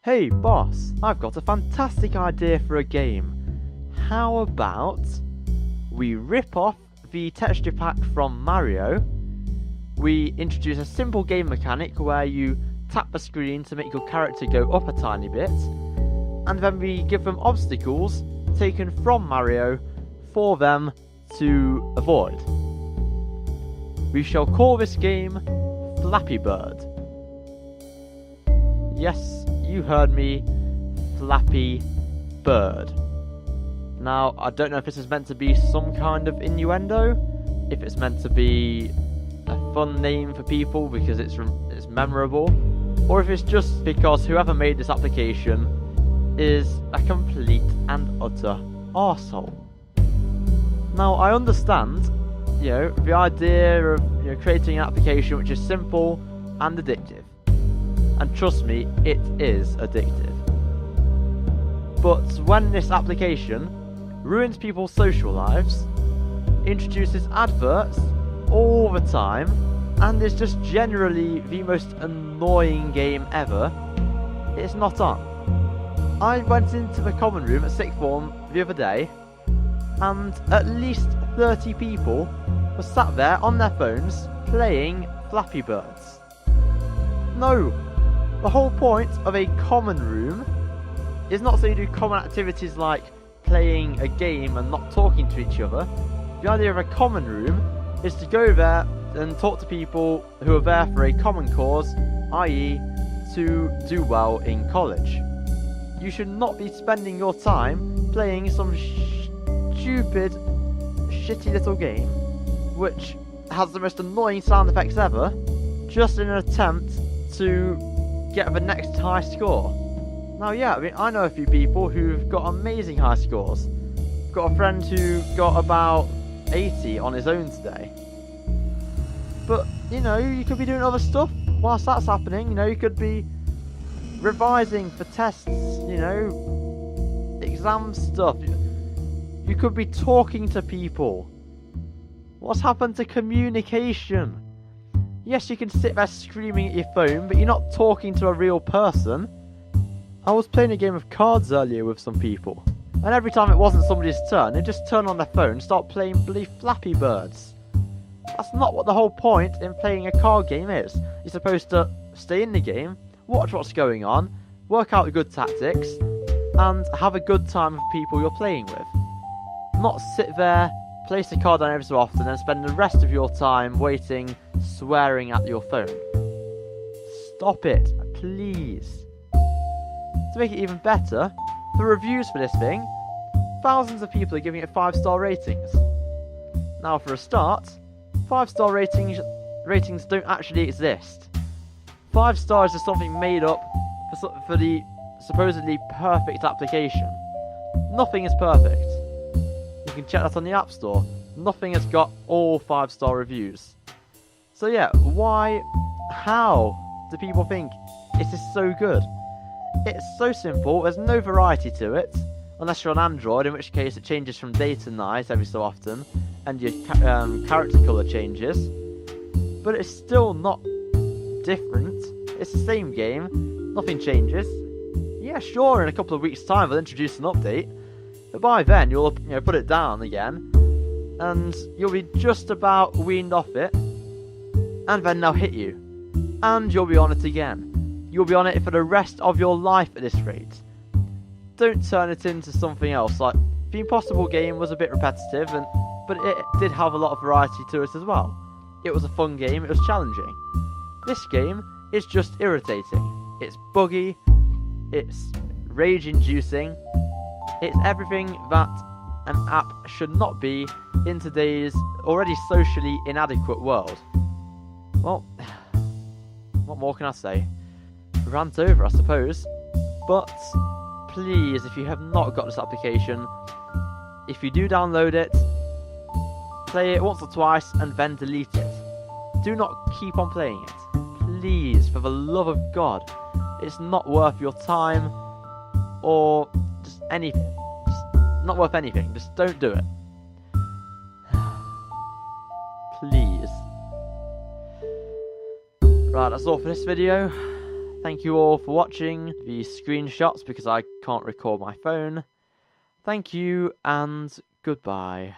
Hey boss, I've got a fantastic idea for a game. How about we rip off the texture pack from Mario, we introduce a simple game mechanic where you tap the screen to make your character go up a tiny bit, and then we give them obstacles taken from Mario for them to avoid. We shall call this game Flappy Bird. Yes, you heard me, Flappy Bird. Now, I don't know if this is meant to be some kind of innuendo, if it's meant to be a fun name for people because it's memorable, or if it's just because whoever made this application is a complete and utter arsehole. Now, I understand, the idea of creating an application which is simple and addictive. And trust me, it is addictive. But when this application ruins people's social lives, introduces adverts all the time, and is just generally the most annoying game ever, it's not on. I went into the common room at sixth form the other day, and at least 30 people were sat there on their phones playing Flappy Birds. No! The whole point of a common room is not so you do common activities like playing a game and not talking to each other. The idea of a common room is to go there and talk to people who are there for a common cause, i.e. to do well in college. You should not be spending your time playing some stupid, shitty little game which has the most annoying sound effects ever, just in an attempt to get the next high score. Now, I know a few people who've got amazing high scores. Got a friend who got about 80 on his own today. But, you could be doing other stuff whilst that's happening. You could be revising for tests, exam stuff. You could be talking to people. What's happened to communication? Yes, you can sit there screaming at your phone, but you're not talking to a real person. I was playing a game of cards earlier with some people, and every time it wasn't somebody's turn, they'd just turn on their phone and start playing bloody Flappy Birds. That's not what the whole point in playing a card game is. You're supposed to stay in the game, watch what's going on, work out the good tactics, and have a good time with people you're playing with. Not sit there, place the card down every so often, and spend the rest of your time waiting, swearing at your phone. Stop it, please. To make it even better, the reviews for this thing, thousands of people are giving it 5-star ratings. Now, for a start, 5-star ratings don't actually exist. 5 stars is something made up for the supposedly perfect application. Nothing is perfect. You can check that on the App Store. Nothing has got all 5-star reviews. So how do people think it is so good? It's so simple, there's no variety to it, unless you're on Android, in which case it changes from day to night every so often, and your character colour changes. But it's still not different, it's the same game, nothing changes. Yeah, sure, in a couple of weeks' time they'll introduce an update, but by then you'll put it down again, and you'll be just about weaned off it, and then they'll hit you, and you'll be on it again. You'll be on it for the rest of your life at this rate. Don't turn it into something else. Like, the Impossible game was a bit repetitive, but it did have a lot of variety to it as well. It was a fun game, it was challenging. This game is just irritating. It's buggy, it's rage-inducing, it's everything that an app should not be in today's already socially inadequate world. Well, what more can I say? Rant over, I suppose. But please, if you have not got this application, if you do download it, play it once or twice and then delete it. Do not keep on playing it. Please, for the love of God. It's not worth your time or just anything. Just not worth anything. Just don't do it. Please. Right, that's all for this video. Thank you all for watching these screenshots because I can't record my phone. Thank you and goodbye.